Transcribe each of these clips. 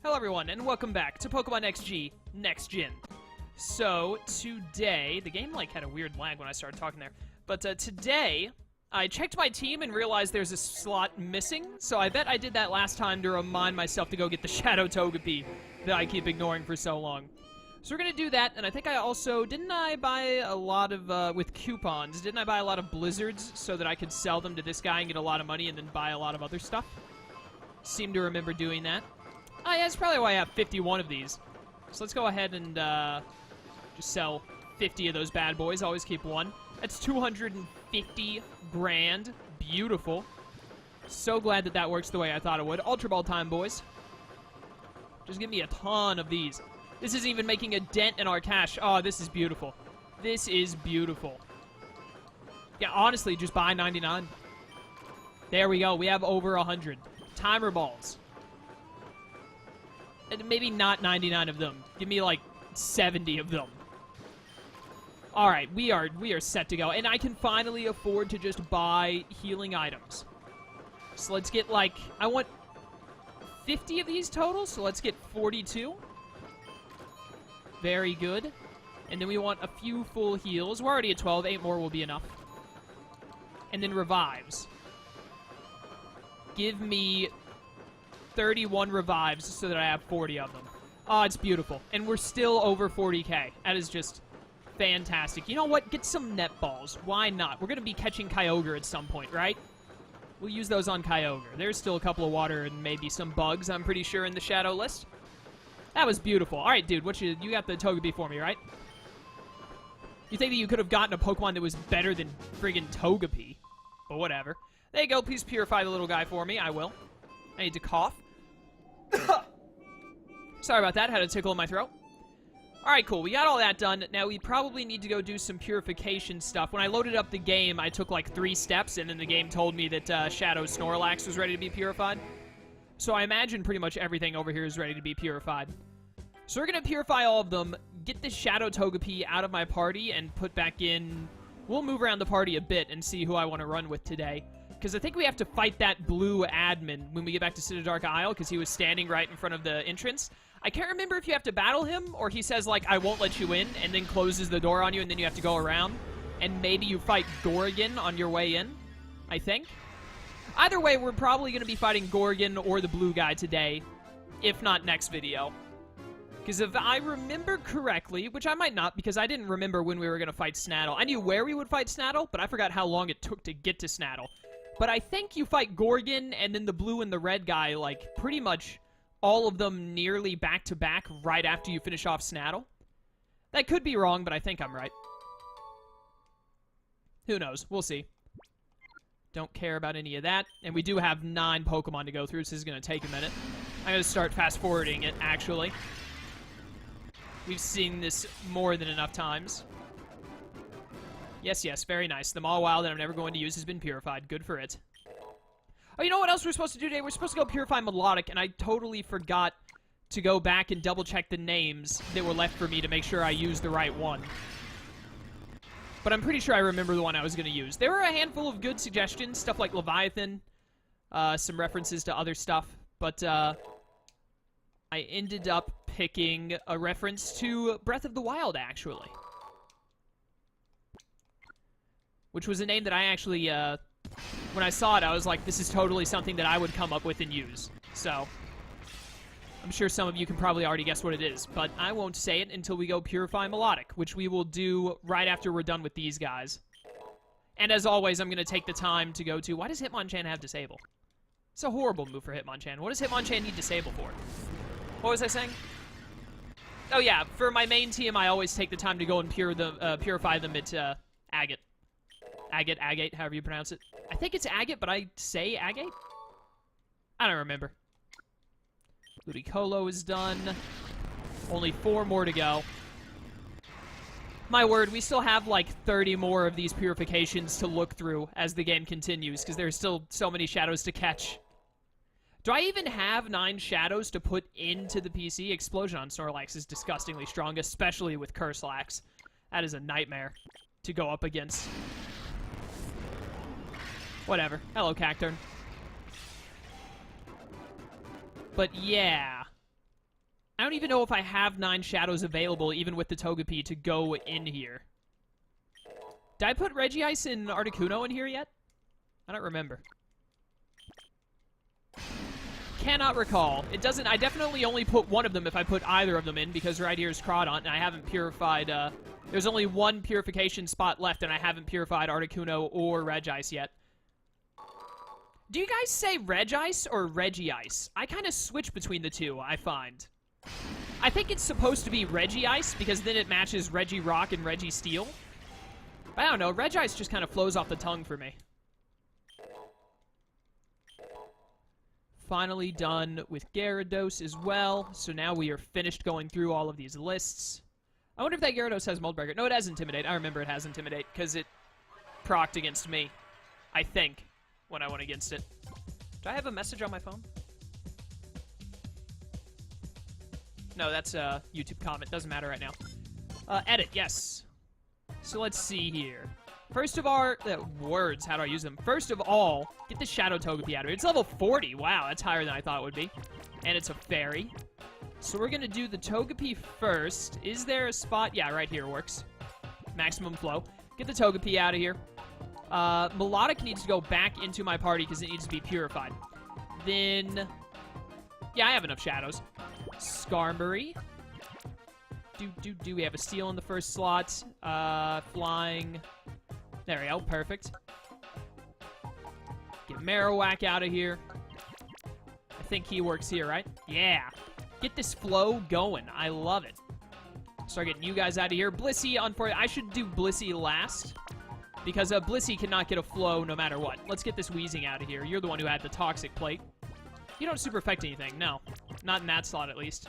Hello everyone, and welcome back to Pokemon XG Next Gen. So, today, the game like had a weird lag when I started talking there, but today, I checked my team and realized there's a slot missing, so I bet I did that last time to remind myself to go get the Shadow Togepi that I keep ignoring for so long. So we're gonna do that, and I think I also, didn't I buy a lot of, with coupons, didn't I buy a lot of Blizzards so that I could sell them to this guy and get a lot of money and then buy a lot of other stuff? Seem to remember doing that. Oh yeah, that's probably why I have 51 of these. So let's go ahead and just sell 50 of those bad boys. Always keep one. That's 250 grand. Beautiful. So glad that that works the way I thought it would. Ultra Ball time, boys. Just give me a ton of these. This isn't even making a dent in our cash. Oh, this is beautiful. This is beautiful. Yeah, honestly, just buy 99. There we go. We have over 100. Timer balls. And maybe not 99 of them. Give me like 70 of them. All right, we are set to go, and I can finally afford to just buy healing items. So let's get like, I want 50 of these total, so let's get 42. Very good. And then we want a few full heals. We're already at 12. 8 more will be enough. And then revives. Give me 31 revives so that I have 40 of them. Oh, it's beautiful. And we're still over 40k. That is just fantastic. You know what? Get some net balls. Why not? We're going to be catching Kyogre at some point, right? We'll use those on Kyogre. There's still a couple of water and maybe some bugs, I'm pretty sure, in the shadow list. That was beautiful. All right, dude. You got the Togepi for me, right? You think that you could have gotten a Pokemon that was better than friggin' Togepi. But whatever. There you go. Please purify the little guy for me. I will. I need to cough. Sorry about that. Had a tickle in my throat. Alright, cool. We got all that done. Now we probably need to go do some purification stuff. When I loaded up the game, I took like 3 steps, and then the game told me that Shadow Snorlax was ready to be purified. So I imagine pretty much everything over here is ready to be purified. So we're going to purify all of them, get the Shadow Togepi out of my party, and put back in... We'll move around the party a bit and see who I want to run with today. Because I think we have to fight that blue admin when we get back to Kaze Dark Isle, because he was standing right in front of the entrance. I can't remember if you have to battle him, or he says, like, I won't let you in, and then closes the door on you, and then you have to go around. And maybe you fight Gorgon on your way in, I think. Either way, we're probably going to be fighting Gorgon or the blue guy today, if not next video. Because if I remember correctly, which I might not, because I didn't remember when we were going to fight Snaddle. I knew where we would fight Snaddle, but I forgot how long it took to get to Snaddle. But I think you fight Gorgon and then the blue and the red guy, like, pretty much all of them nearly back-to-back right after you finish off Snaddle. That could be wrong, but I think I'm right. Who knows? We'll see. Don't care about any of that. And we do have 9 Pokemon to go through, so this is going to take a minute. I'm going to start fast-forwarding it, actually. We've seen this more than enough times. Yes, yes, very nice. The Mawile that I'm never going to use has been purified. Good for it. Oh, you know what else we're supposed to do today? We're supposed to go purify Milotic, and I totally forgot to go back and double-check the names that were left for me to make sure I used the right one. But I'm pretty sure I remember the one I was going to use. There were a handful of good suggestions, stuff like Leviathan, some references to other stuff, but I ended up picking a reference to Breath of the Wild, actually. Which was a name that I actually, when I saw it, I was like, this is totally something that I would come up with and use. So, I'm sure some of you can probably already guess what it is, but I won't say it until we go purify Milotic, which we will do right after we're done with these guys. And as always, I'm going to take the time to go to... Why does Hitmonchan have Disable? It's a horrible move for Hitmonchan. What does Hitmonchan need Disable for? What was I saying? Oh yeah, for my main team, I always take the time to go and purify them at Agate. Agate, however you pronounce it. I think it's Agate, but I say Agate? I don't remember. Ludicolo is done. Only 4 more to go. My word, we still have like 30 more of these purifications to look through as the game continues, because there's still so many shadows to catch. Do I even have 9 shadows to put into the PC? Explosion on Snorlax is disgustingly strong, especially with Curselax. That is a nightmare to go up against. Whatever. Hello, Cacturn. But yeah. I don't even know if I have 9 shadows available, even with the Togepi, to go in here. Did I put Regice and Articuno in here yet? I don't remember. Cannot recall. It doesn't... I definitely only put one of them if I put either of them in, because right here is Crawdaunt, and I haven't purified... there's only one purification spot left, and I haven't purified Articuno or Regice yet. Do you guys say Regice or Regice? I kind of switch between the two, I find. I think it's supposed to be Regice, because then it matches Regirock and Registeel. I don't know, Regice just kind of flows off the tongue for me. Finally done with Gyarados as well, so now we are finished going through all of these lists. I wonder if that Gyarados has Mold Breaker. No, it has Intimidate. I remember it has Intimidate, because it procced against me, I think, when I went against it. Do I have a message on my phone? No, that's a YouTube comment. Doesn't matter right now. Edit, yes. So let's see here. First of all, words, how do I use them? First of all, get the Shadow Togepi out of here. It's level 40. Wow, that's higher than I thought it would be. And it's a fairy. So we're going to do the Togepi first. Is there a spot? Yeah, right here works. Maximum flow. Get the Togepi out of here. Milotic needs to go back into my party because it needs to be purified. Then... yeah, I have enough shadows. Skarmory. We have a Steel in the first slot. Flying. There we go. Perfect. Get Marowak out of here. I think he works here, right? Yeah. Get this flow going. I love it. Start getting you guys out of here. Blissey, unfortunately, I should do Blissey last. Because Blissey cannot get a flow no matter what. Let's get this Weezing out of here. You're the one who had the Toxic Plate. You don't super affect anything. No. Not in that slot, at least.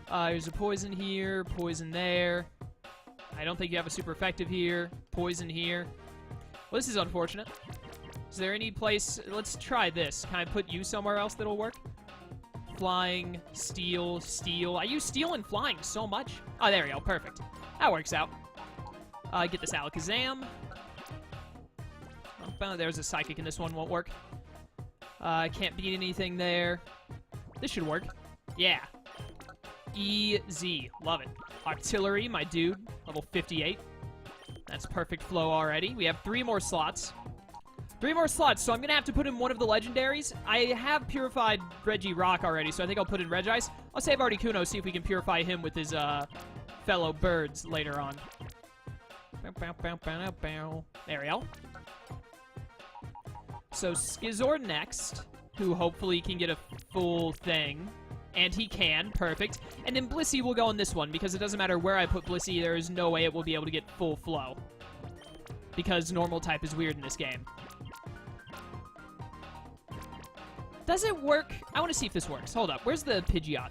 There's a Poison here. Poison there. I don't think you have a super effective here. Poison here. Well, this is unfortunate. Is there any place... let's try this. Can I put you somewhere else that'll work? Flying, Steel, Steel. I use Steel and Flying so much. Oh, there we go. Perfect. That works out. Get this Alakazam. There's a Psychic in this one. Won't work. Can't beat anything there. This should work. Yeah. Easy. Love it. Artillery, my dude. Level 58. That's perfect flow already. We have 3 more slots. 3 more slots, so I'm going to have to put in one of the legendaries. I have purified Regirock already, so I think I'll put in Regice. I'll save Articuno, see if we can purify him with his fellow birds later on. There we go. So Skizor next, who hopefully can get a full thing. And he can. Perfect. And then Blissey will go in this one, because it doesn't matter where I put Blissey, there is no way it will be able to get full flow. Because normal type is weird in this game. Does it work? I want to see if this works. Hold up. Where's the Pidgeot?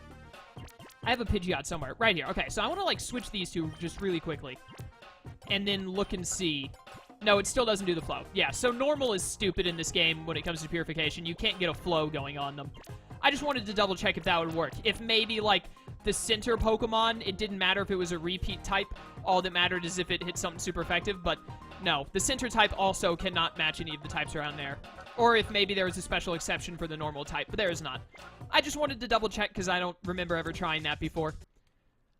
I have a Pidgeot somewhere. Right here. Okay, so I want to, like, switch these two just really quickly. And then look and see. No, it still doesn't do the flow. Yeah, so normal is stupid in this game when it comes to purification. You can't get a flow going on them. I just wanted to double check if that would work. If maybe, like, the center Pokemon, it didn't matter if it was a repeat type. All that mattered is if it hit something super effective. But, no. The center type also cannot match any of the types around there. Or if maybe there was a special exception for the normal type. But there is not. I just wanted to double check because I don't remember ever trying that before.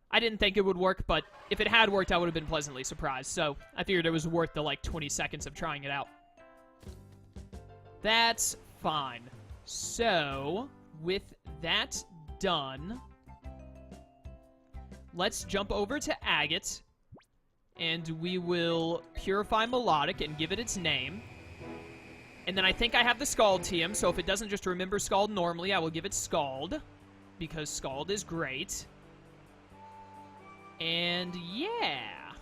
I didn't think it would work, but if it had worked, I would have been pleasantly surprised. So, I figured it was worth the, like, 20 seconds of trying it out. That's fine. So, with that done, let's jump over to Agate, and we will purify Milotic and give it its name. And then I think I have the Scald TM, so if it doesn't just remember Scald normally, I will give it Scald, because Scald is great. And yeah.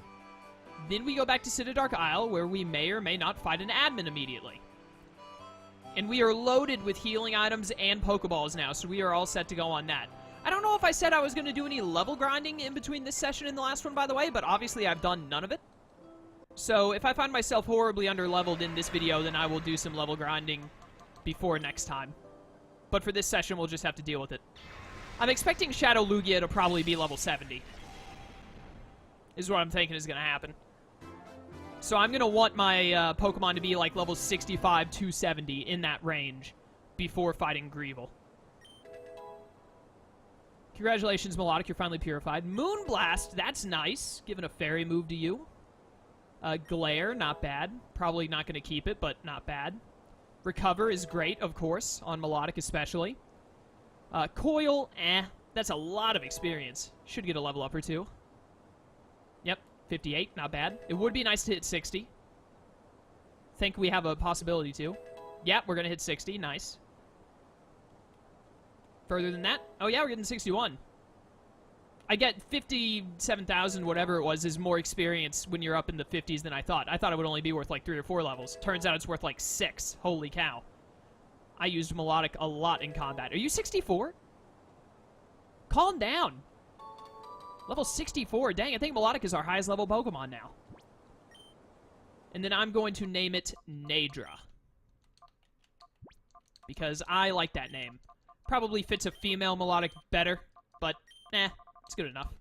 Then we go back to Dark Isle, where we may or may not fight an admin immediately. And we are loaded with healing items and Pokeballs now, so we are all set to go on that. I don't know if I said I was going to do any level grinding in between this session and the last one, by the way, but obviously I've done none of it. So if I find myself horribly underleveled in this video, then I will do some level grinding before next time. But for this session, we'll just have to deal with it. I'm expecting Shadow Lugia to probably be level 70. Is what I'm thinking is going to happen. So I'm going to want my Pokemon to be like level 65 to 70 in that range before fighting Greevil. Congratulations, Milotic, you're finally purified. Moonblast, that's nice. Giving a fairy move to you. Glare, not bad. Probably not going to keep it, but not bad. Recover is great, of course, on Milotic especially. Coil, that's a lot of experience. Should get a level up or two. Yep, 58, not bad. It would be nice to hit 60. Think we have a possibility to. Yep, we're going to hit 60, nice. Further than that? Oh yeah, we're getting 61. I get 57,000, whatever it was, is more experience when you're up in the 50s than I thought. I thought it would only be worth like 3 or 4 levels. Turns out it's worth like 6. Holy cow. I used Milotic a lot in combat. Are you 64? Calm down. Level 64. Dang, I think Milotic is our highest level Pokemon now. And then I'm going to name it Nadra. Because I like that name. Probably fits a female Milotic better, but it's good enough.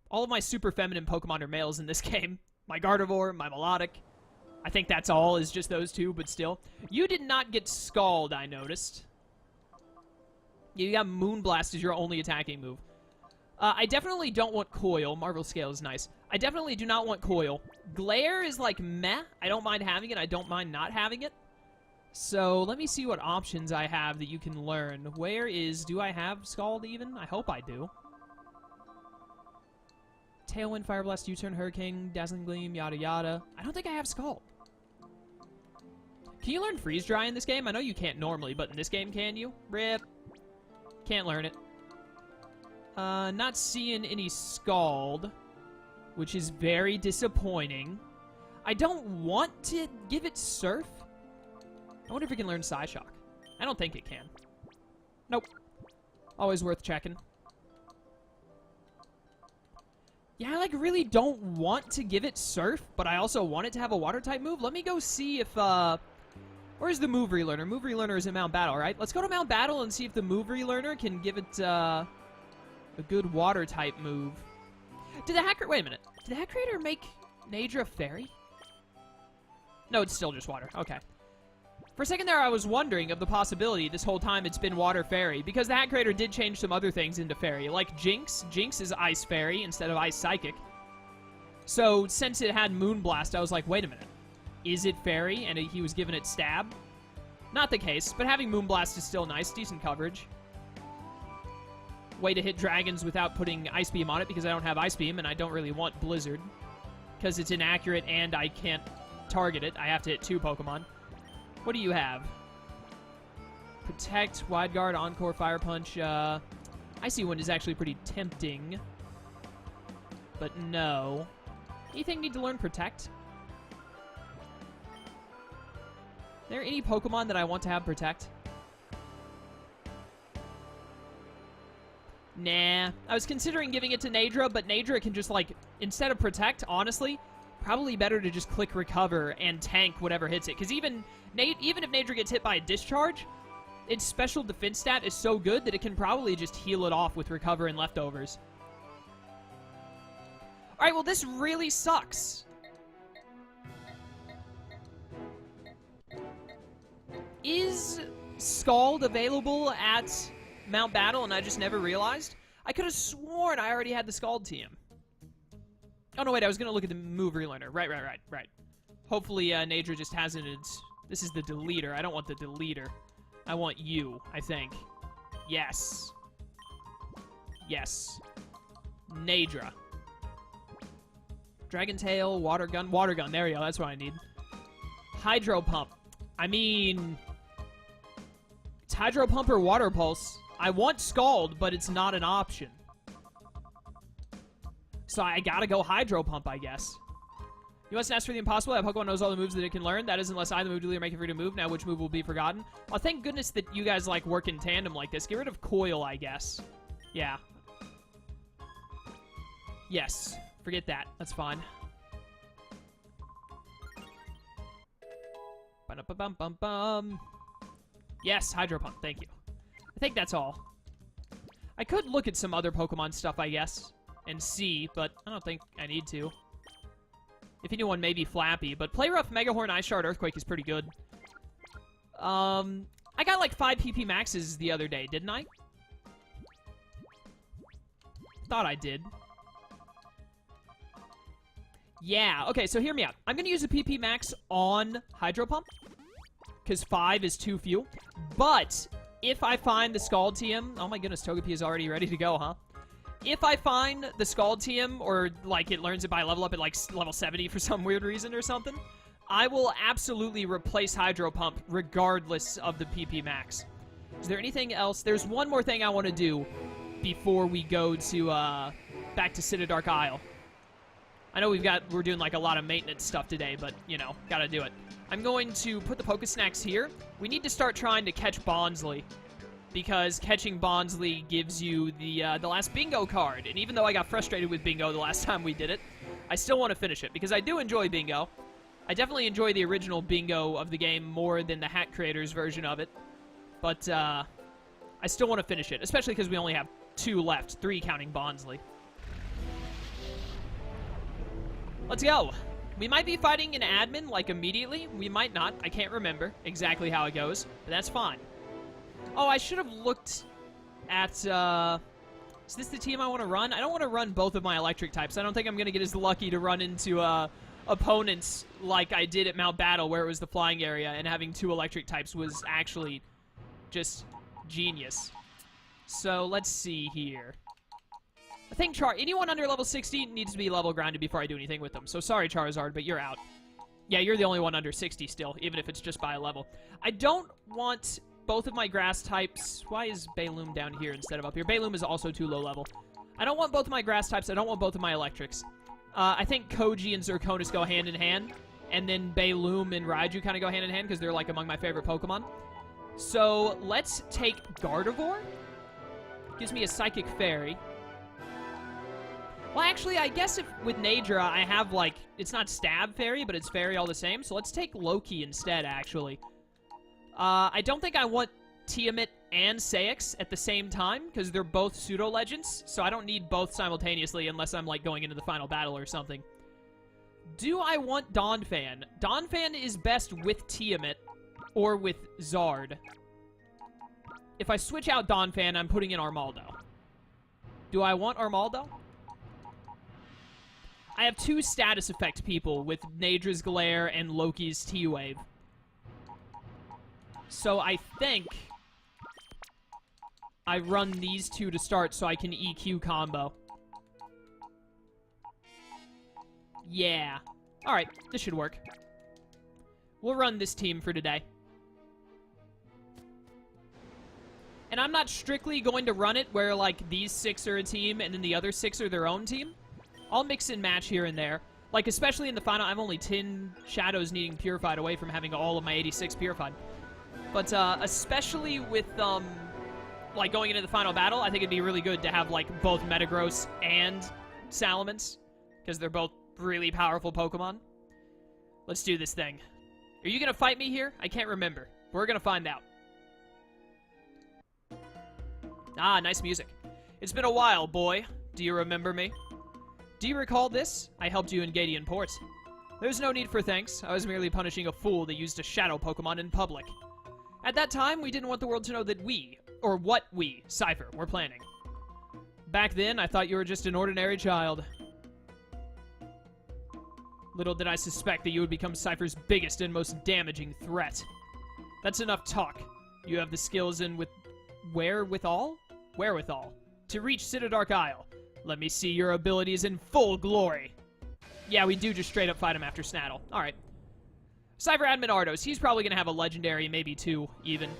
All of my super feminine Pokemon are males in this game. My Gardevoir, my Milotic. I think that's all, is just those two, but still. You did not get Scald, I noticed. You got Moonblast as your only attacking move. I definitely don't want Coil. Marvel Scale is nice. I definitely do not want Coil. Glare is like meh. I don't mind having it. I don't mind not having it. So, let me see what options I have that you can learn. Do I have Scald even? I hope I do. Tailwind, Fire Blast, U-Turn, Hurricane, Dazzling Gleam, yada yada. I don't think I have Scald. Can you learn Freeze Dry in this game? I know you can't normally, but in this game, can you? Rip. Can't learn it. Not seeing any Scald, which is very disappointing. I don't want to give it Surf. I wonder if it can learn Psyshock. I don't think it can. Nope. Always worth checking. Yeah, I like really don't want to give it Surf, but I also want it to have a Water-type move. Let me go see if, where's the Move Relearner? Move Relearner is in Mount Battle, right? Let's go to Mount Battle and see if the Move Relearner can give it, a good Water-type move. Wait a minute. Did the Hack Creator make Nadra Fairy? No, it's still just Water. Okay. For a second there, I was wondering of the possibility this whole time it's been Water Fairy, because the Hack Creator did change some other things into Fairy, like Jinx. Jinx is Ice Fairy instead of Ice Psychic. So, since it had Moonblast, I was like, wait a minute. Is it Fairy? And he was giving it Stab? Not the case, but having Moonblast is still nice. Decent coverage. Way to hit dragons without putting Ice Beam on it, because I don't have Ice Beam, and I don't really want Blizzard. Because it's inaccurate, and I can't target it. I have to hit 2 Pokemon. What do you have? Protect, Wide Guard, Encore, Fire Punch. Icy Wind is actually pretty tempting. But no. Anything need to learn Protect? There any Pokemon that I want to have Protect? Nah. I was considering giving it to Nadra, but Nadra can just, like, instead of Protect, honestly, probably better to just click Recover and tank whatever hits it. Because even if Nadra gets hit by a Discharge, its special defense stat is so good that it can probably just heal it off with Recover and Leftovers. Alright, well, this really sucks. Is Scald available at Mount Battle and I just never realized? I could have sworn I already had the Scald TM. Oh, no, wait, I was going to look at the Move Relearner. Right. Hopefully, Nadra just hasn't... This is the Deleter. I don't want the Deleter. I want you, I think. Yes. Yes. Nadra. Dragon Tail, Water Gun. Water Gun, there we go. That's what I need. Hydro Pump. I mean... It's Hydro Pump or Water Pulse. I want Scald, but it's not an option. So I gotta go Hydro Pump, I guess. You must ask for the impossible. That Pokemon knows all the moves that it can learn. That is unless I, the move dealer, make it free to move. Now, which move will be forgotten? Well, thank goodness that you guys, like, work in tandem like this. Get rid of Coil, I guess. Yeah. Yes. Forget that. That's fine. Ba-da-ba-bum-bum-bum. Yes, Hydro Pump. Thank you. I think that's all. I could look at some other Pokemon stuff, I guess, and see, but I don't think I need to. If anyone, maybe Flappy, but Play Rough, Mega Horn, Ice Shard, Earthquake is pretty good. I got like 5 PP maxes the other day, didn't I? thought I did. Yeah, okay, so hear me out. I'm going to use a PP Max on Hydro Pump, because 5 is too few. But if I find the Scald TM... Oh my goodness, Togepi is already ready to go, huh? If I find the Scald TM, or, like, it learns it by level up at, like, level 70 for some weird reason or something, I will absolutely replace Hydro Pump regardless of the PP Max. Is there anything else? There's one more thing I want to do before we go to, back to Dark Isle. I know we're doing, like, a lot of maintenance stuff today, but, you know, gotta do it. I'm going to put the Pokesnacks here. We need to start trying to catch Bonsly, because catching Bonsly gives you the last Bingo card. And even though I got frustrated with Bingo the last time we did it, I still want to finish it, because I do enjoy Bingo. I definitely enjoy the original Bingo of the game more than the Hat Creators version of it. But, I still want to finish it, especially because we only have 2 left, 3 counting Bonsly. Let's go. We might be fighting an admin, like, immediately. We might not. I can't remember exactly how it goes, but that's fine. Oh, I should have looked at, is this the team I want to run? I don't want to run both of my electric types. I don't think I'm going to get as lucky to run into, opponents like I did at Mount Battle, where it was the flying area, and having 2 electric types was actually just genius. So, let's see here. I think anyone under level 60 needs to be level grounded before I do anything with them. So sorry, Charizard, but you're out. Yeah, you're the only one under 60 still, even if it's just by a level. I don't want both of my grass types. Why is Bayloom down here instead of up here? Bayloom is also too low level. I don't want both of my grass types. I don't want both of my electrics. I think Koji and Zirconis go hand in hand, and then Bayloom and Raiju kind of go hand in hand because they're, like, among my favorite Pokemon. So let's take Gardevoir. Gives me a Psychic Fairy. Well, actually, I guess if with Nadra, I have, like, it's not Stab Fairy, but it's Fairy all the same. So let's take Loki instead, actually. I don't think I want Tiamat and Saix at the same time, because they're both Pseudo-Legends, so I don't need both simultaneously unless I'm, like, going into the final battle or something. Do I want Donphan? Donphan is best with Tiamat or with Zard. If I switch out Donphan, I'm putting in Armaldo. Do I want Armaldo? I have 2 status effect people with Nadra's Glare and Loki's T-Wave. So I think I run these 2 to start so I can EQ combo. Yeah. Alright, this should work. We'll run this team for today. And I'm not strictly going to run it where, like, these 6 are a team and then the other 6 are their own team. I'll mix and match here and there. Like, especially in the final, I'm only 10 Shadows needing Purified away from having all of my 86 Purified. But, especially with, like, going into the final battle, I think it'd be really good to have, like, both Metagross and Salamence, because they're both really powerful Pokemon. Let's do this thing. Are you gonna fight me here? I can't remember. We're gonna find out. Ah, nice music. It's been a while, boy. Do you remember me? Do you recall this? I helped you in Gadian Port. There's no need for thanks. I was merely punishing a fool that used a shadow Pokemon in public. At that time, we didn't want the world to know that we, or what we, Cypher, were planning. Back then, I thought you were just an ordinary child. Little did I suspect that you would become Cypher's biggest and most damaging threat. That's enough talk. You have the skills and wherewithal to reach Dark Isle. Let me see your abilities in full glory. Yeah, we do just straight up fight him after Snaddle. Alright. Cypher Admin Ardos. He's probably going to have a legendary, maybe 2, even.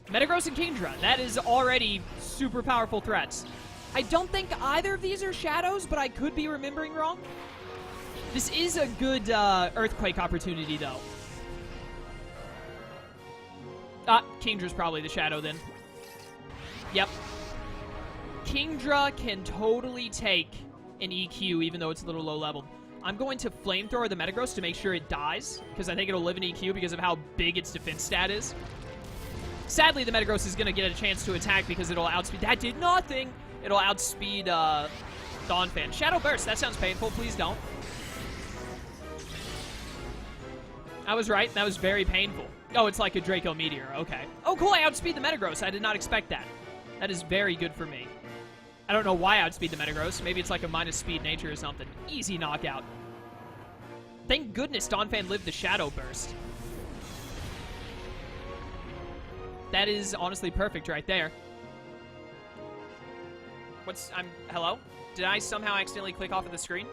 Metagross and Kingdra. That is already super powerful threats. I don't think either of these are Shadows, but I could be remembering wrong. This is a good Earthquake opportunity, though. Kingdra's probably the Shadow, then. Yep. Kingdra can totally take an EQ, even though it's a little low level. I'm going to Flamethrower the Metagross to make sure it dies, because I think it'll live in EQ because of how big its defense stat is. Sadly, the Metagross is going to get a chance to attack because it'll outspeed... That did nothing! It'll outspeed, Donphan. Shadow Burst, that sounds painful. Please don't. I was right. That was very painful. Oh, it's like a Draco Meteor. Okay. Oh, cool. I outspeed the Metagross. I did not expect that. That is very good for me. I don't know why I outspeed the Metagross. Maybe it's like a minus speed nature or something. Easy knockout. Thank goodness Donphan lived the Shadow Burst. That is honestly perfect right there. Hello? Did I somehow accidentally click off of the screen?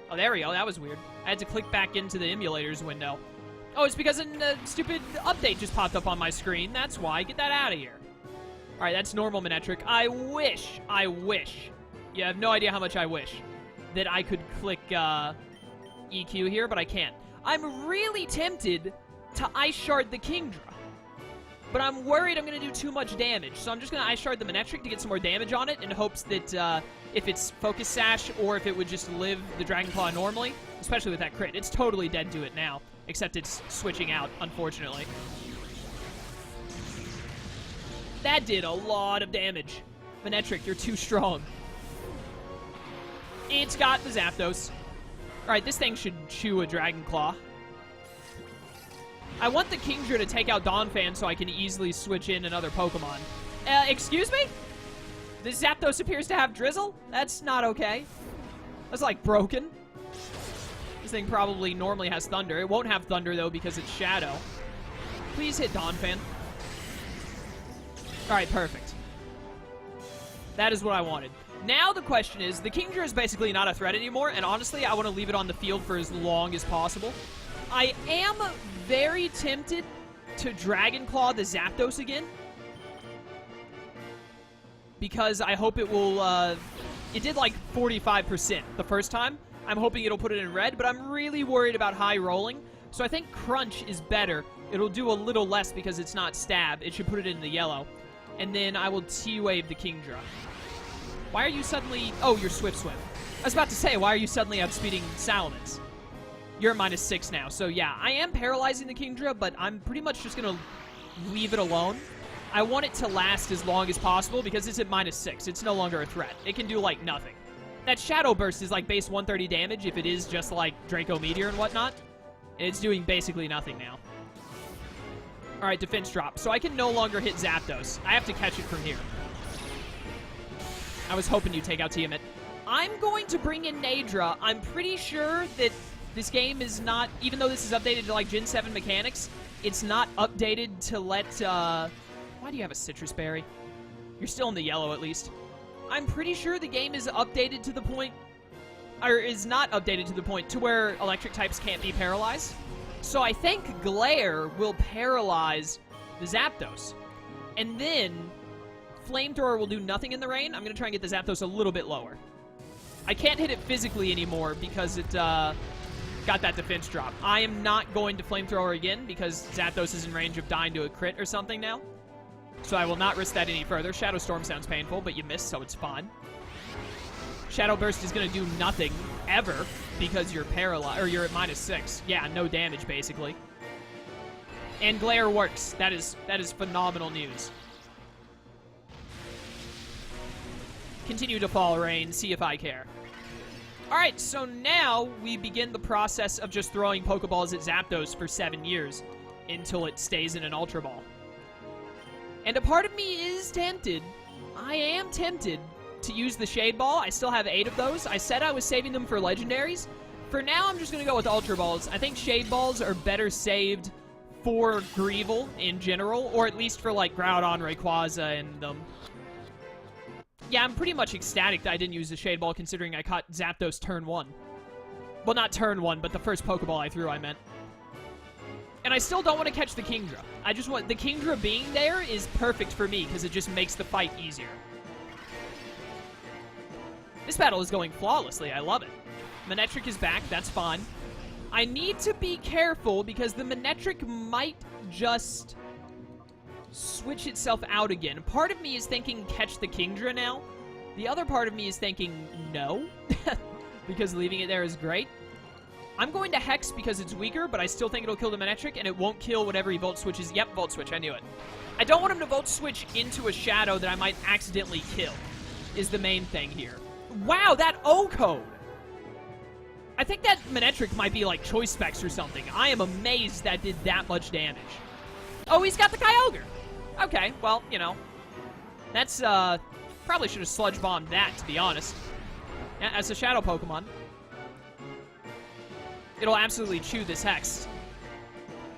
Oh, there we go. That was weird. I had to click back into the emulators window. Oh, it's because a stupid update just popped up on my screen. That's why. Get that out of here. All right, that's normal Manectric. I wish. You have no idea how much I wish that I could click EQ here, but I can't. I'm really tempted to Ice Shard the Kingdra, but I'm worried I'm going to do too much damage. So I'm just going to Ice Shard the Manectric to get some more damage on it in hopes that if it's Focus Sash or if it would just live the Dragon Claw normally, especially with that crit. It's totally dead to it now, except it's switching out, unfortunately. That did a lot of damage. Manectric, you're too strong. It's got the Zapdos. Alright, this thing should chew a Dragon Claw. I want the Kingdra to take out Donphan so I can easily switch in another Pokemon. Excuse me? The Zapdos appears to have Drizzle? That's not okay. That's, like, broken. This thing probably normally has Thunder. It won't have Thunder, though, because it's Shadow. Please hit Donphan. Alright, perfect. That is what I wanted. Now the question is, the Kingdra is basically not a threat anymore, and honestly, I want to leave it on the field for as long as possible. I am very tempted to Dragon Claw the Zapdos again, because I hope it will, it did like 45% the first time. I'm hoping it'll put it in red, but I'm really worried about high rolling, so I think Crunch is better. It'll do a little less because it's not Stab. It should put it in the yellow. And then I will T-Wave the Kingdra. Why are you suddenly... Oh, you're Swift Swim. I was about to say, why are you suddenly outspeeding Salamence? You're at -6 now, so yeah, I am paralyzing the Kingdra, but I'm pretty much just going to leave it alone. I want it to last as long as possible because it's at -6. It's no longer a threat. It can do, like, nothing. That Shadow Burst is, like, base 130 damage if it is just, like, Draco Meteor and whatnot. It's doing basically nothing now. Alright, Defense Drop. So I can no longer hit Zapdos. I have to catch it from here. I was hoping you'd take out Tiamat. I'm going to bring in Nadra. I'm pretty sure that this game is not, even though this is updated to, like, Gen 7 mechanics, it's not updated to let, why do you have a Citrus Berry? You're still in the yellow, at least. I'm pretty sure the game is updated to the point, or is not updated to the point to where electric types can't be paralyzed. So I think Glare will paralyze the Zapdos. And then Flamethrower will do nothing in the rain. I'm going to try and get the Zapdos a little bit lower. I can't hit it physically anymore because it got that defense drop. I am not going to Flamethrower again because Zapdos is in range of dying to a crit or something now. So I will not risk that any further. Shadow Storm sounds painful, but you missed, so it's fine. Shadow Burst is going to do nothing ever because you're paralyzed, or you're at -6. Yeah, no damage, basically. And Glare works. That is phenomenal news. Continue to fall rain, see if I care. Alright, so now we begin the process of just throwing Pokeballs at Zapdos for 7 years until it stays in an Ultra Ball. And a part of me is tempted, I am tempted, to use the Shade Ball. I still have 8 of those. I said I was saving them for Legendaries. For now, I'm just going to go with Ultra Balls. I think Shade Balls are better saved for Greevil in general, or at least for, like, Groudon, Rayquaza, and them. Yeah, I'm pretty much ecstatic that I didn't use the Shade Ball, considering I caught Zapdos turn 1. Well, not turn 1, but the first Pokeball I threw, I meant. And I still don't want to catch the Kingdra. I just want... The Kingdra being there is perfect for me, because it just makes the fight easier. This battle is going flawlessly. I love it. Manectric is back. That's fine. I need to be careful, because the Manectric might just switch itself out again. Part of me is thinking catch the Kingdra now. The other part of me is thinking no, because leaving it there is great. I'm going to Hex because it's weaker, but I still think it'll kill the Manectric, and it won't kill whatever he Volt Switches. Yep, Volt Switch, I knew it. I don't want him to Volt Switch into a Shadow that I might accidentally kill, is the main thing here. Wow, that O-Code! I think that Manectric might be like Choice Specs or something. I am amazed that did that much damage. Oh, he's got the Kyogre! Okay, well, you know, that's Probably should have Sludge Bombed that, to be honest. As a Shadow Pokemon, it'll absolutely chew this Hex.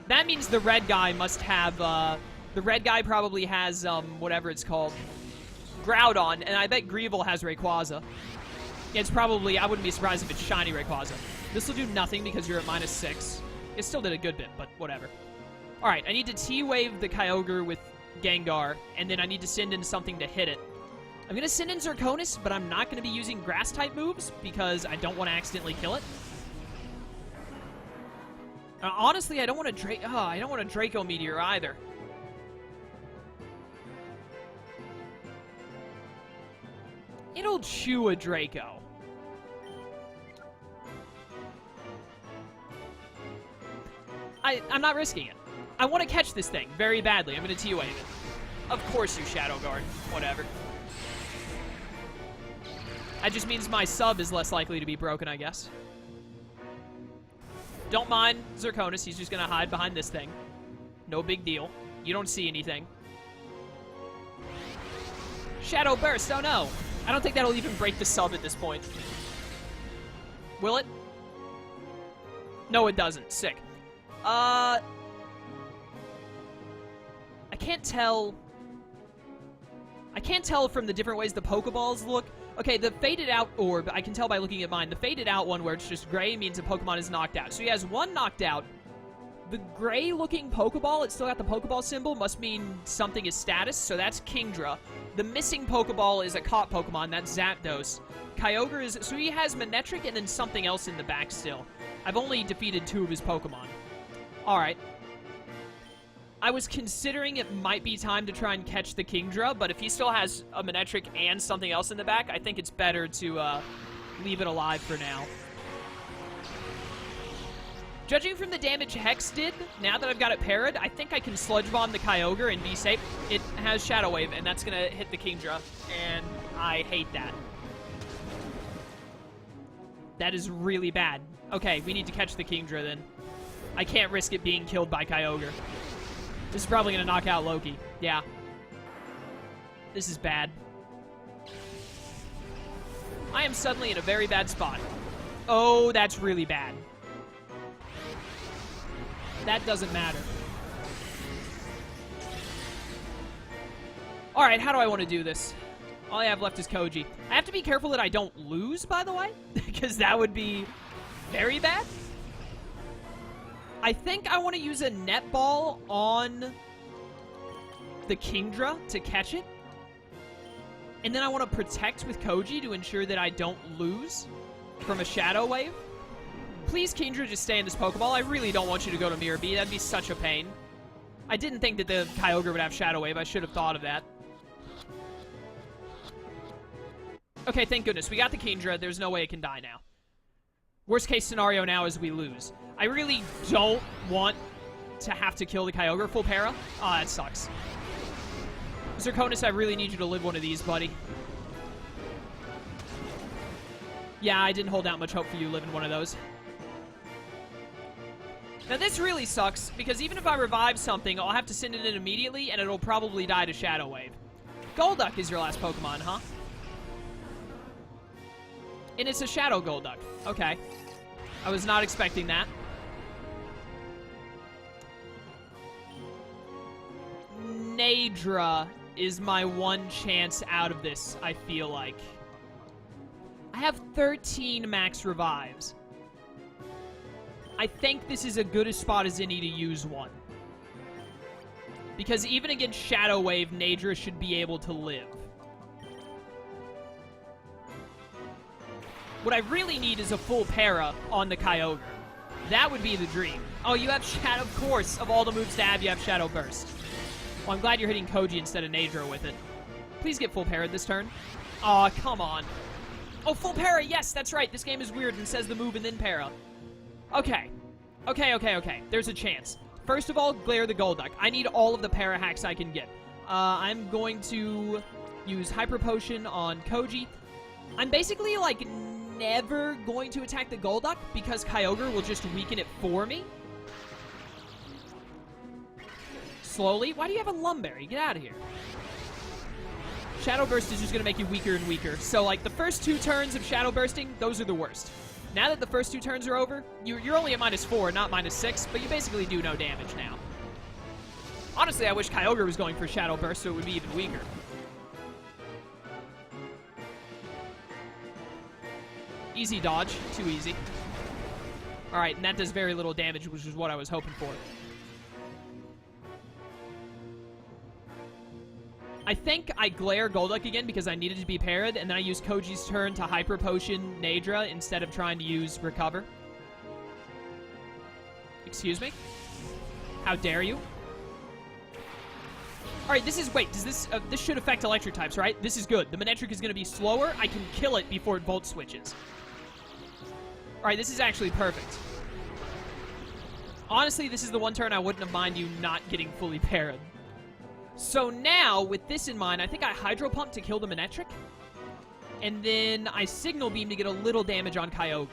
That means the red guy must have, the red guy probably has, whatever it's called, Groudon, and I bet Greavil has Rayquaza. It's probably, I wouldn't be surprised if it's Shiny Rayquaza. This will do nothing because you're at -6. It still did a good bit, but whatever. Alright, I need to T-Wave the Kyogre with Gengar, and then I need to send in something to hit it. I'm going to send in Zirconis, but I'm not going to be using Grass-type moves because I don't want to accidentally kill it. Honestly, I don't want to Draco Meteor either. It'll chew a Draco. I'm not risking it. I want to catch this thing very badly. I'm going to T-Wave it. Of course you Shadow Guard. Whatever. That just means my sub is less likely to be broken, I guess. Don't mind Zirconis. He's just going to hide behind this thing. No big deal. You don't see anything. Shadow Burst. Oh, no. I don't think that'll even break the sub at this point. Will it? No, it doesn't. Sick. I can't tell. I can't tell from the different ways the Pokeballs look. Okay, the Faded Out Orb, I can tell by looking at mine. The Faded Out one, where it's just gray, means a Pokemon is knocked out. So he has one knocked out. The gray-looking Pokeball, it's still got the Pokeball symbol, must mean something is status, so that's Kingdra. The missing Pokeball is a caught Pokemon, that's Zapdos. Kyogre is... So he has Manectric and then something else in the back still. I've only defeated 2 of his Pokemon. Alright. I was considering it might be time to try and catch the Kingdra, but if he still has a Manectric and something else in the back, I think it's better to leave it alive for now. Judging from the damage Hex did, now that I've got it parried, I think I can Sludge Bomb the Kyogre and be safe. It has Shadow Wave, and that's going to hit the Kingdra, and I hate that. That is really bad. Okay, we need to catch the Kingdra then. I can't risk it being killed by Kyogre. This is probably going to knock out Loki. Yeah. This is bad. I am suddenly in a very bad spot. Oh, that's really bad. That doesn't matter. Alright, how do I want to do this? All I have left is Koji. I have to be careful that I don't lose, by the way, because that would be very bad. I think I want to use a Netball on the Kingdra to catch it. And then I want to Protect with Koji to ensure that I don't lose from a Shadow Wave. Please, Kingdra, just stay in this Pokeball. I really don't want you to go to Mirror B. That'd be such a pain. I didn't think that the Kyogre would have Shadow Wave. I should have thought of that. Okay, thank goodness. We got the Kingdra. There's no way it can die now. Worst case scenario now is we lose. I really don't want to have to kill the Kyogre full para. Oh, that sucks. Zirconis, I really need you to live one of these, buddy. Yeah, I didn't hold out much hope for you living one of those. Now, this really sucks, because even if I revive something, I'll have to send it in immediately, and it'll probably die to Shadow Wave. Golduck is your last Pokemon, huh? And it's a Shadow Golduck. Okay. I was not expecting that. Nadra is my one chance out of this, I feel like. I have 13 max revives. I think this is as good a spot as any to use one. Because even against Shadow Wave, Nadra should be able to live. What I really need is a full para on the Kyogre. That would be the dream. Oh, you have Shadow... Of course, of all the moves to have, you have Shadow Burst. Well, I'm glad you're hitting Koji instead of Nadra with it. Please get full para this turn. Aw, come on. Oh, full para, yes, that's right. This game is weird and says the move and then para. Okay. Okay. There's a chance. First of all, Glare the Golduck. I need all of the para hacks I can get. I'm going to use Hyper Potion on Koji. I'm basically, like, never going to attack the Golduck because Kyogre will just weaken it for me. Slowly. Why do you have a Lumberry? Get out of here. Shadow Burst is just going to make you weaker and weaker. So, like, the first 2 turns of Shadow Bursting, those are the worst. Now that the first 2 turns are over, you're only at -4, not -6, but you basically do no damage now. Honestly, I wish Kyogre was going for Shadow Burst so it would be even weaker. Easy dodge. Too easy. Alright, and that does very little damage, which is what I was hoping for. I think I glare Golduck again because I needed to be parried, and then I used Koji's turn to Hyper Potion Nadra instead of trying to use Recover. Excuse me? How dare you? Alright, this is... Wait, does this... this should affect electric types, right? This is good. The Manectric is going to be slower. I can kill it before it Volt switches. Alright, this is actually perfect. Honestly, this is the one turn I wouldn't have minded you not getting fully parried. So now, with this in mind, I think I Hydro Pump to kill the Manectric. And then I Signal Beam to get a little damage on Kyogre.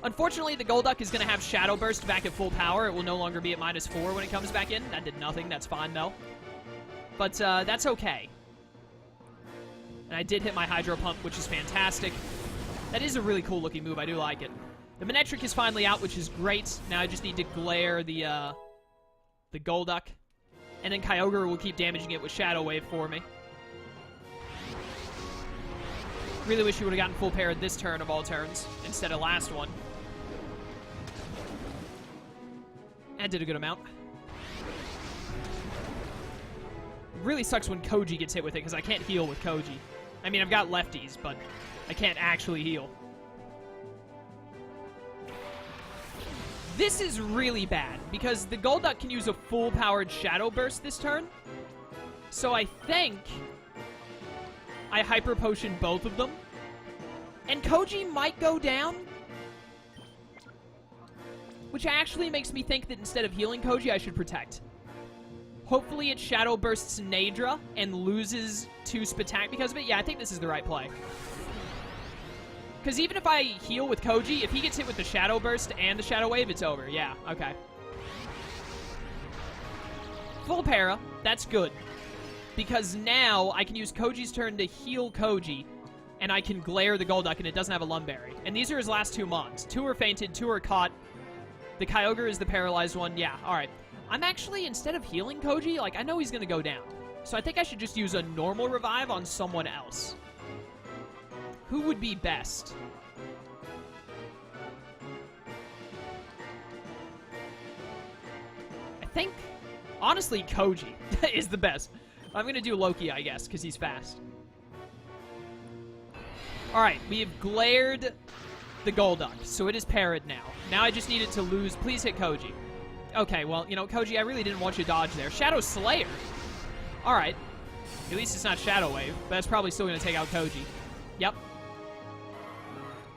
Unfortunately, the Golduck is going to have Shadow Burst back at full power. It will no longer be at -4 when it comes back in. That did nothing. That's fine, though. But that's okay. And I did hit my Hydro Pump, which is fantastic. That is a really cool-looking move. I do like it. The Manectric is finally out, which is great. Now I just need to glare the Golduck. And then Kyogre will keep damaging it with Shadow Wave for me. Really wish you would have gotten full parried this turn of all turns, instead of last one. That did a good amount. Really sucks when Koji gets hit with it, because I can't heal with Koji. I mean, I've got lefties, but I can't actually heal. This is really bad, because the Golduck can use a full-powered Shadow Burst this turn. So I think I Hyper Potion both of them. And Koji might go down. Which actually makes me think that instead of healing Koji, I should Protect. Hopefully it Shadow Bursts Nadra and loses 2 Spatak because of it. Yeah, I think this is the right play. Because even if I heal with Koji, if he gets hit with the Shadow Burst and the Shadow Wave, it's over. Yeah, okay. Full para. That's good. Because now I can use Koji's turn to heal Koji, and I can glare the Golduck, and it doesn't have a Lumberry. And these are his last 2 mons. 2 are fainted, 2 are caught. The Kyogre is the paralyzed one. Yeah, alright. I'm actually, instead of healing Koji, like, I know he's going to go down. So I think I should just use a normal revive on someone else. Who would be best? I think, honestly, Koji is the best. I'm going to do Loki, I guess, because he's fast. Alright, we have glared the Golduck, so it is parried now. Now I just need it to lose. Please hit Koji. Okay, well, you know, Koji, I really didn't want you to dodge there. Shadow Slayer. Alright. At least it's not Shadow Wave, but that's probably still going to take out Koji. Yep.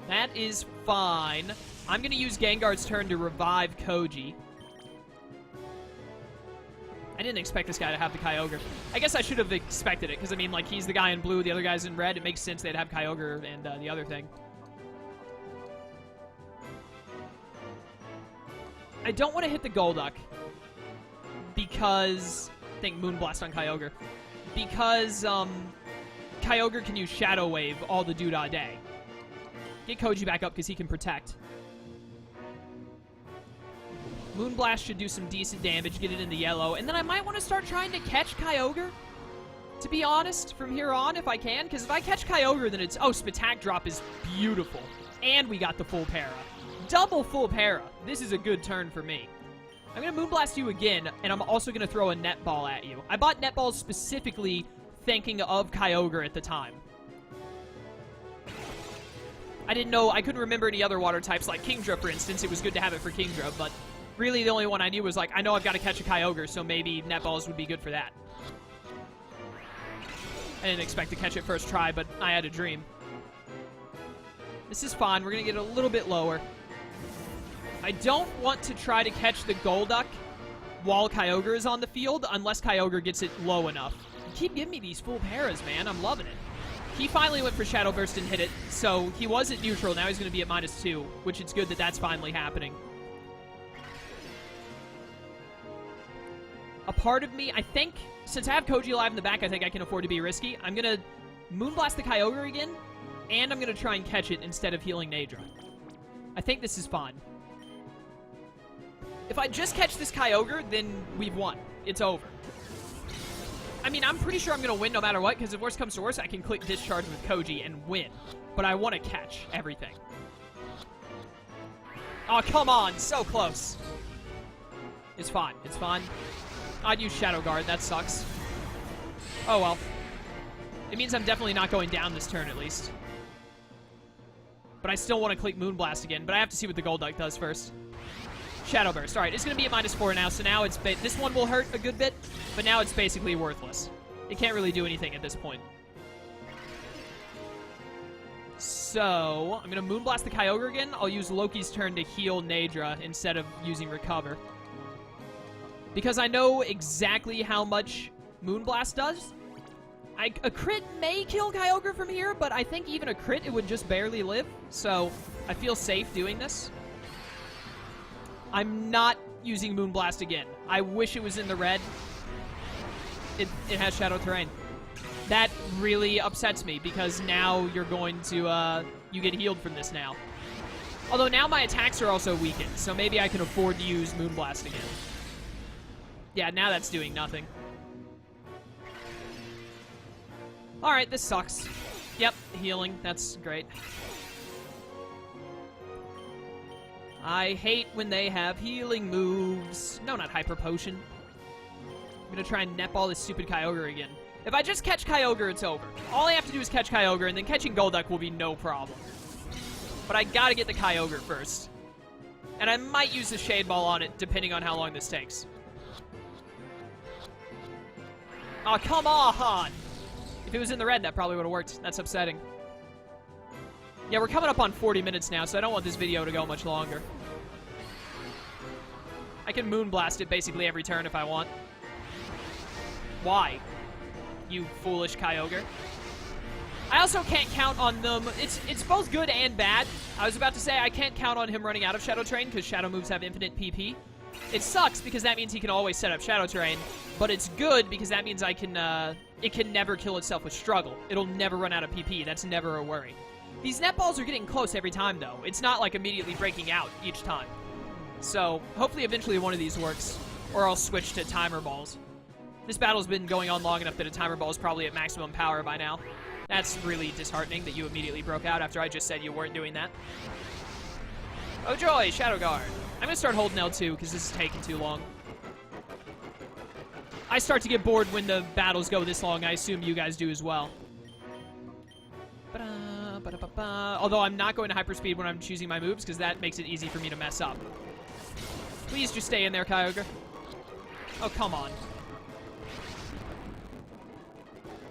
That is fine. I'm going to use Gengar's turn to revive Koji. I didn't expect this guy to have the Kyogre. I guess I should have expected it, because, I mean, like, he's the guy in blue, the other guy's in red. It makes sense they'd have Kyogre and the other thing. I don't want to hit the Golduck, because... I think Moonblast on Kyogre. Because, Kyogre can use Shadow Wave all the doodah day. Get Koji back up, because he can Protect. Moonblast should do some decent damage, get it in the yellow, and then I might want to start trying to catch Kyogre, to be honest, from here on, if I can, because if I catch Kyogre, then it's... Oh, Spatak Drop is beautiful. And we got the full para. Double full para. This is a good turn for me. I'm going to Moonblast you again, and I'm also going to throw a Net Ball at you. I bought Net Balls specifically thinking of Kyogre at the time. I didn't know, I couldn't remember any other water types, like Kingdra, for instance. It was good to have it for Kingdra, but really the only one I knew was like, I know I've got to catch a Kyogre, so maybe Net Balls would be good for that. I didn't expect to catch it first try, but I had a dream. This is fine. We're going to get a little bit lower. I don't want to try to catch the Golduck while Kyogre is on the field, unless Kyogre gets it low enough. You keep giving me these full paras, man. I'm loving it. He finally went for Shadow Burst and hit it, so he was at neutral. Now he's going to be at -2, which it's good that that's finally happening. A part of me, I think, since I have Koji alive in the back, I think I can afford to be risky. I'm going to Moonblast the Kyogre again, and I'm going to try and catch it instead of healing Nadra. I think this is fine. If I just catch this Kyogre, then we've won. It's over. I mean, I'm pretty sure I'm going to win no matter what, because if worst comes to worst, I can click Discharge with Koji and win. But I want to catch everything. Oh, come on. So close. It's fine. It's fine. I'd use Shadow Guard. That sucks. Oh, well. It means I'm definitely not going down this turn, at least. But I still want to click Moonblast again, but I have to see what the Golduck does first. Shadow Burst. Alright, it's going to be at -4 now, so now it's... This one will hurt a good bit, but now it's basically worthless. It can't really do anything at this point. So, I'm going to Moonblast the Kyogre again. I'll use Loki's turn to heal Nadra instead of using Recover. Because I know exactly how much Moonblast does. A crit may kill Kyogre from here, but I think even a crit, it would just barely live. So, I feel safe doing this. I'm not using Moonblast again. I wish it was in the red. It has Shadow Terrain. That really upsets me, because now you're going to, you get healed from this now. Although now my attacks are also weakened, so maybe I can afford to use Moonblast again. Yeah, now that's doing nothing. Alright, this sucks. Yep, healing. That's great. I hate when they have healing moves. No, not Hyper Potion. I'm gonna try and netball this stupid Kyogre again. If I just catch Kyogre, it's over. All I have to do is catch Kyogre, and then catching Golduck will be no problem. But I gotta get the Kyogre first. And I might use the Shade Ball on it, depending on how long this takes. Oh, come on! If it was in the red, that probably would have worked. That's upsetting. Yeah, we're coming up on 40 minutes now, so I don't want this video to go much longer. I can Moonblast it basically every turn if I want. Why? You foolish Kyogre. I also can't count on them. It's both good and bad. I was about to say I can't count on him running out of Shadow Terrain because Shadow moves have infinite PP. It sucks because that means he can always set up Shadow Terrain, but it's good because that means I can, it can never kill itself with struggle. It'll never run out of PP. That's never a worry. These netballs are getting close every time, though. It's not like immediately breaking out each time. So, hopefully eventually one of these works, or I'll switch to timer balls. This battle's been going on long enough that a timer ball is probably at maximum power by now. That's really disheartening that you immediately broke out after I just said you weren't doing that. Oh joy, Shadow Guard. I'm gonna start holding L2 because this is taking too long. I start to get bored when the battles go this long. I assume you guys do as well. Although I'm not going to hyperspeed when I'm choosing my moves because that makes it easy for me to mess up. Please just stay in there, Kyogre. Oh, come on.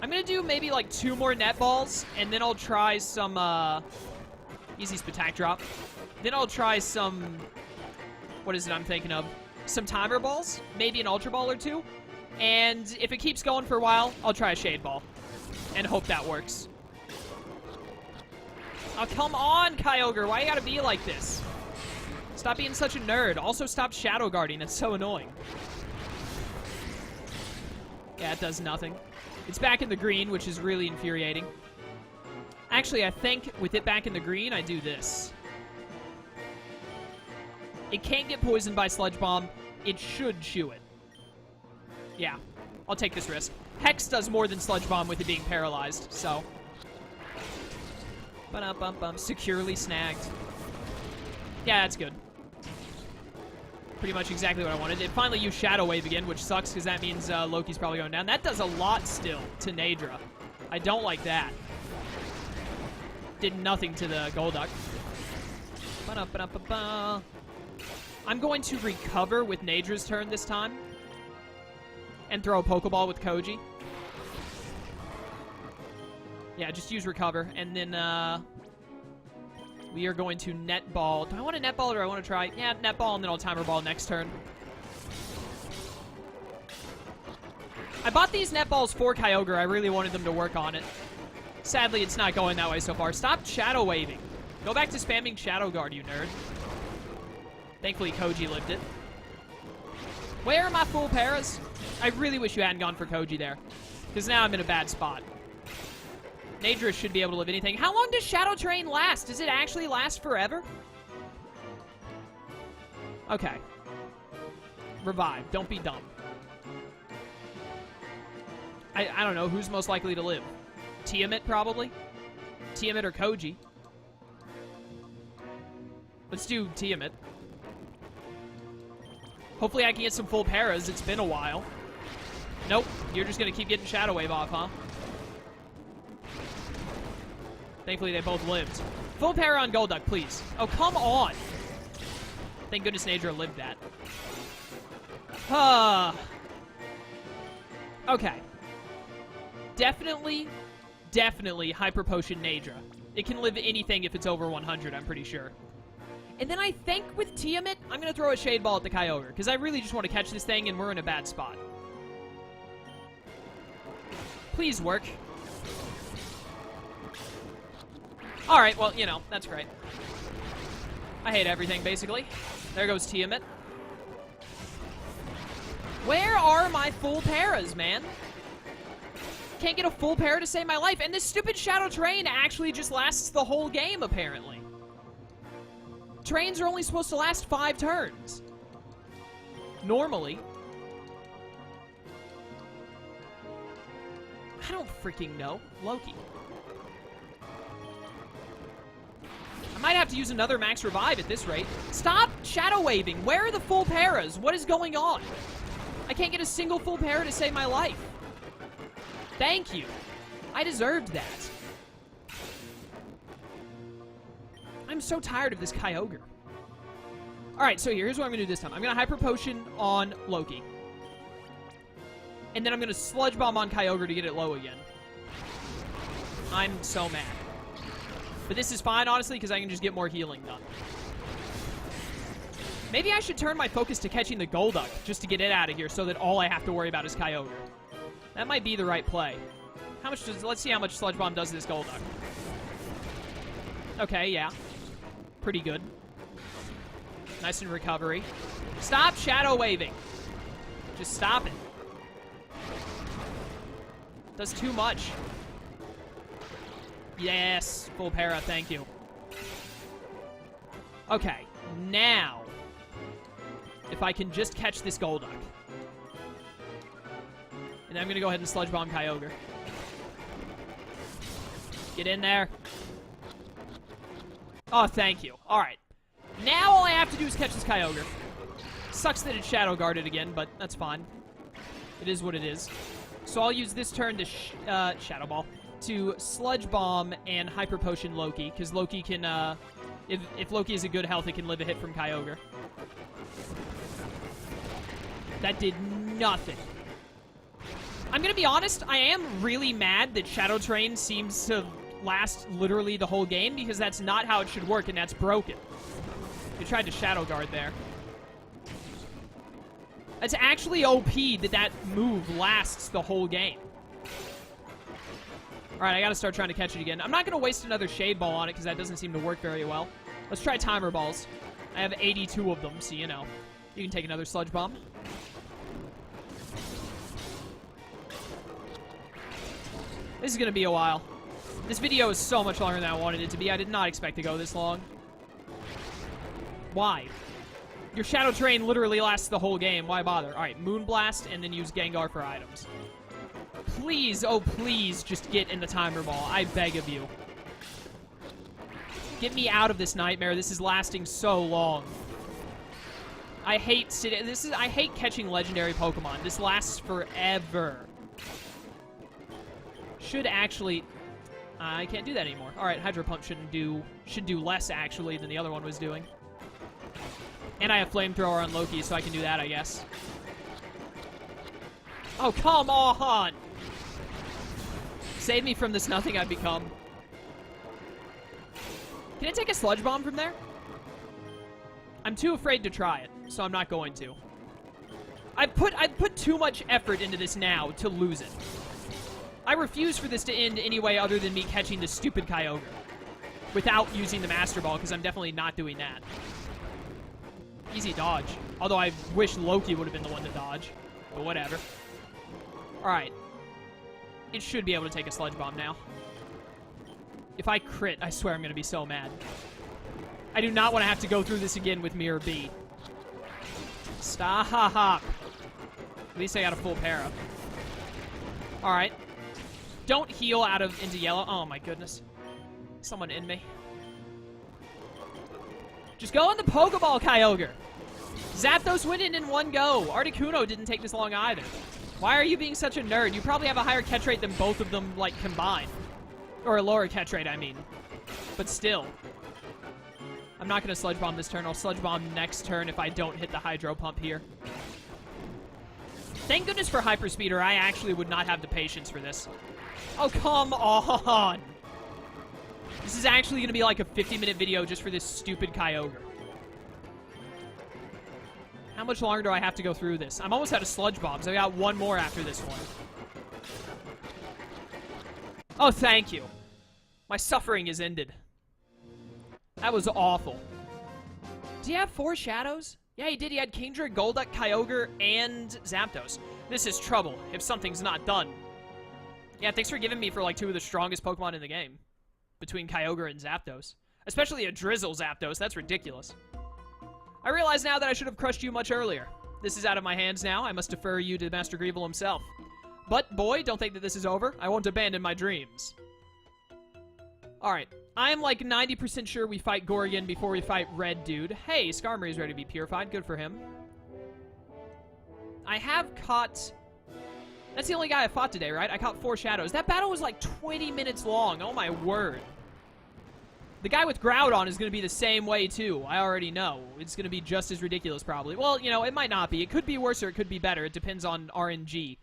I'm gonna do maybe like 2 more net balls, and then I'll try some, easy Spatak Drop. Then I'll try some, what is it I'm thinking of? Some timer balls, maybe an Ultra Ball or 2. And if it keeps going for a while, I'll try a Shade Ball. And hope that works. Oh, come on, Kyogre. Why you gotta be like this? Stop being such a nerd. Also, stop Shadow Guarding. That's so annoying. Yeah, it does nothing. It's back in the green, which is really infuriating. Actually, I think with it back in the green, I do this. It can't get poisoned by Sludge Bomb. It should chew it. Yeah, I'll take this risk. Hex does more than Sludge Bomb with it being paralyzed, so. Ba-dum-bum-bum. Securely snagged. Yeah, that's good. Pretty much exactly what I wanted. It finally used Shadow Wave again, which sucks because that means Loki's probably going down. That does a lot still to Nadra. I don't like that. Did nothing to the Golduck. Ba-da-ba-da-ba-ba. I'm going to recover with Nadra's turn this time. And throw a Pokeball with Koji. Yeah, just use recover. And then, we are going to netball. Do I want to netball or do I want to try? Yeah, netball, and then I'll timer ball next turn. I bought these netballs for Kyogre. I really wanted them to work on it. Sadly, it's not going that way so far. Stop Shadow Waving. Go back to spamming Shadow Guard, you nerd. Thankfully, Koji lived it. Where are my full paras? I really wish you hadn't gone for Koji there. Because now I'm in a bad spot. Nadra should be able to live anything. How long does Shadow Train last? Does it actually last forever? Okay. Revive. Don't be dumb. I don't know. Who's most likely to live? Tiamat, probably? Tiamat or Koji? Let's do Tiamat. Hopefully I can get some full paras. It's been a while. Nope. You're just going to keep getting Shadow Wave off, huh? Thankfully, they both lived. Full para on Golduck, please. Oh, come on. Thank goodness Nadra lived that. Okay. Definitely Hyper Potion Nadra. It can live anything if it's over 100, I'm pretty sure. And then I think with Tiamat, I'm going to throw a Shade Ball at the Kyogre, because I really just want to catch this thing, and we're in a bad spot. Please work. Alright, well, you know, that's great. I hate everything, basically. There goes Tiamat. Where are my full paras, man? Can't get a full para to save my life, and this stupid Shadow Train actually just lasts the whole game, apparently. Trains are only supposed to last 5 turns. Normally. I don't freaking know. Loki. I might have to use another max revive at this rate. Stop Shadow Waving. Where are the full paras? What is going on? I can't get a single full para to save my life. Thank you. I deserved that. I'm so tired of this Kyogre. Alright, so here's what I'm going to do this time. I'm going to Hyper Potion on Loki. And then I'm going to Sludge Bomb on Kyogre to get it low again. I'm so mad. But this is fine, honestly, because I can just get more healing done. Maybe I should turn my focus to catching the Golduck, just to get it out of here, so that all I have to worry about is Kyogre. That might be the right play. How much does... Let's see how much Sludge Bomb does to this Golduck. Okay, yeah. Pretty good. Nice in recovery. Stop Shadow Waving. Just stop it. Does too much. Yes. Full para, thank you. Okay. Now, if I can just catch this Golduck. And I'm going to go ahead and Sludge Bomb Kyogre. Get in there. Oh, thank you. Alright. Now all I have to do is catch this Kyogre. Sucks that it's Shadow Guarded again, but that's fine. It is what it is. So I'll use this turn to Shadow Ball. To Sludge Bomb and Hyper Potion Loki, because Loki can, if Loki is a good health, it can live a hit from Kyogre. That did nothing. I'm gonna be honest, I am really mad that Shadow Train seems to last literally the whole game, because that's not how it should work, and that's broken. You tried to Shadow Guard there. It's actually OP that that move lasts the whole game. Alright, I gotta start trying to catch it again. I'm not gonna waste another Shade Ball on it, because that doesn't seem to work very well. Let's try Timer Balls. I have 82 of them, so you know. You can take another Sludge Bomb. This is gonna be a while. This video is so much longer than I wanted it to be. I did not expect to go this long. Why? Your Shadow Train literally lasts the whole game. Why bother? Alright, Moonblast, and then use Gengar for items. Please, oh please, just get in the Timer Ball. I beg of you. Get me out of this nightmare. This is lasting so long. I hate I hate catching legendary Pokemon. This lasts forever. Should actually... I can't do that anymore. Alright, Hydro Pump should do less, actually, than the other one was doing. And I have Flamethrower on Loki, so I can do that, I guess. Oh, come on! Save me from this nothing I've become. Can I take a Sludge Bomb from there? I'm too afraid to try it, so I'm not going to. I've put too much effort into this now to lose it. I refuse for this to end any way other than me catching this stupid Kyogre. Without using the Master Ball, because I'm definitely not doing that. Easy dodge. Although I wish Loki would have been the one to dodge. But whatever. Alright. It should be able to take a Sludge Bomb now. If I crit, I swear I'm going to be so mad. I do not want to have to go through this again with Mirror B. Stop. At least I got a full para. Alright. Don't heal out of into yellow. Oh my goodness. Someone in me. Just go in the Pokeball, Kyogre. Zapdos went in one go. Articuno didn't take this long either. Why are you being such a nerd? You probably have a higher catch rate than both of them, like, combined. Or a lower catch rate, I mean. But still. I'm not going to Sludge Bomb this turn. I'll Sludge Bomb next turn if I don't hit the Hydro Pump here. Thank goodness for Hyper Speed, or I actually would not have the patience for this. Oh, come on! This is actually going to be like a 50-minute video just for this stupid Kyogre. How much longer do I have to go through this? I'm almost out of Sludge Bombs. I got one more after this one. Oh, thank you. My suffering is ended. That was awful. Did he have 4 shadows? Yeah, he did. He had Kingdra, Golduck, Kyogre, and Zapdos. This is trouble if something's not done. Yeah, thanks for giving me for like 2 of the strongest Pokemon in the game. Between Kyogre and Zapdos. Especially a Drizzle Zapdos. That's ridiculous. I realize now that I should have crushed you much earlier. This is out of my hands now. I must defer you to Master Greevil himself. But, boy, don't think that this is over. I won't abandon my dreams. Alright. I am like 90% sure we fight Gorgon before we fight Red Dude. Hey, Skarmory's ready to be purified. Good for him. I have caught... That's the only guy I fought today, right? I caught 4 shadows. That battle was like 20 minutes long. Oh my word. The guy with Groudon is going to be the same way, too. I already know. It's going to be just as ridiculous, probably. Well, you know, it might not be. It could be worse or it could be better. It depends on RNG.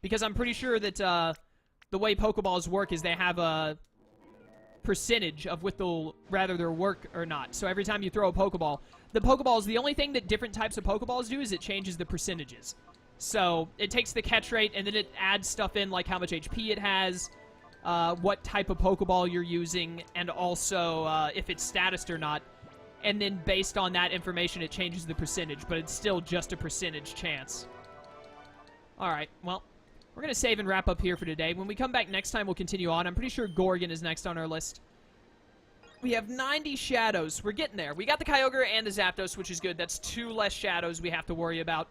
Because I'm pretty sure that the way Pokeballs work is they have a percentage of what they'll rather their work or not. So every time you throw a Pokeball, the Pokeballs, the only thing that different types of Pokeballs do is it changes the percentages. So it takes the catch rate and then it adds stuff in like how much HP it has, what type of Pokeball you're using, and also if it's statused or not. And then based on that information, it changes the percentage, but it's still just a percentage chance. Alright, well, we're going to save and wrap up here for today. When we come back next time, we'll continue on. I'm pretty sure Gorgon is next on our list. We have 90 shadows. We're getting there. We got the Kyogre and the Zapdos, which is good. That's 2 less shadows we have to worry about.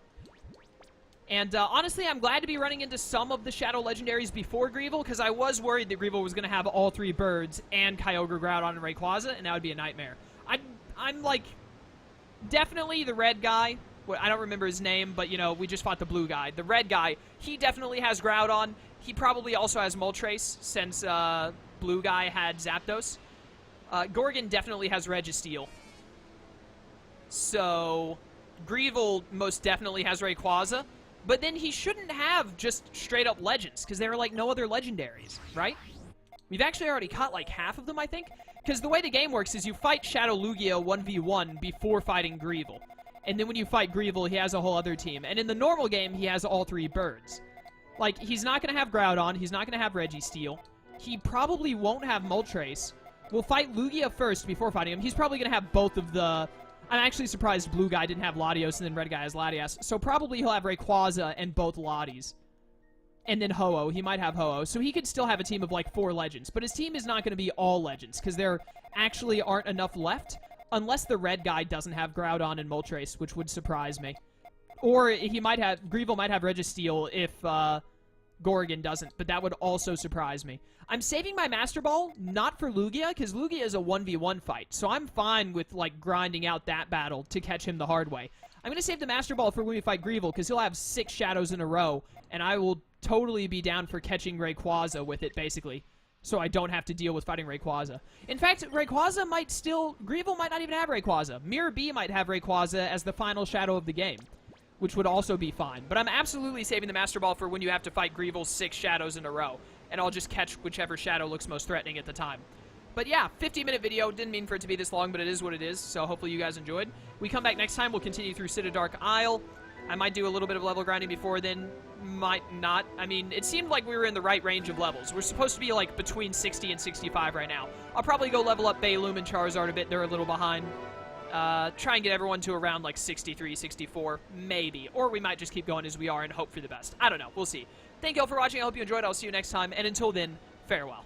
And honestly, I'm glad to be running into some of the Shadow Legendaries before Greevil, because I was worried that Greevil was going to have all 3 birds and Kyogre, Groudon, and Rayquaza, and that would be a nightmare. I'm like, definitely the red guy. I don't remember his name, but, you know, we just fought the blue guy. The red guy, he definitely has Groudon. He probably also has Moltres, since blue guy had Zapdos. Gorgon definitely has Registeel. So, Greevil most definitely has Rayquaza. But then he shouldn't have just straight-up Legends, because there are, like, no other Legendaries, right? We've actually already caught, like, half of them, I think. Because the way the game works is you fight Shadow Lugia 1v1 before fighting Greevil. And then when you fight Greevil, he has a whole other team. And in the normal game, he has all 3 birds. Like, he's not going to have Groudon. He's not going to have Registeel. He probably won't have Moltres. We'll fight Lugia first before fighting him. He's probably going to have both of the... I'm actually surprised blue guy didn't have Latios and then red guy has Latias. So probably he'll have Rayquaza and both Latis. And then Ho-Oh. He might have Ho-Oh. So he could still have a team of like 4 Legends. But his team is not going to be all Legends, because there actually aren't enough left. Unless the red guy doesn't have Groudon and Moltres, which would surprise me. Or he might have... Greevil might have Registeel if Gorgon doesn't, but that would also surprise me. I'm saving my Master Ball, not for Lugia, because Lugia is a 1v1 fight, so I'm fine with, like, grinding out that battle to catch him the hard way. I'm going to save the Master Ball for when we fight Greevil, because he'll have 6 shadows in a row, and I will totally be down for catching Rayquaza with it, basically. So I don't have to deal with fighting Rayquaza. In fact, Rayquaza might still... Greevil might not even have Rayquaza. Mirror B might have Rayquaza as the final shadow of the game, which would also be fine. But I'm absolutely saving the Master Ball for when you have to fight Greevil's 6 shadows in a row. And I'll just catch whichever shadow looks most threatening at the time. But yeah, 50-minute video. Didn't mean for it to be this long, but it is what it is. So hopefully you guys enjoyed. We come back next time. We'll continue through Dark Isle. I might do a little bit of level grinding before then. Might not. I mean, it seemed like we were in the right range of levels. We're supposed to be like between 60 and 65 right now. I'll probably go level up Baylum and Charizard a bit. They're a little behind. Try and get everyone to around like 63, 64, maybe. Or we might just keep going as we are and hope for the best. I don't know. We'll see. Thank you all for watching. I hope you enjoyed. I'll see you next time. And until then, farewell.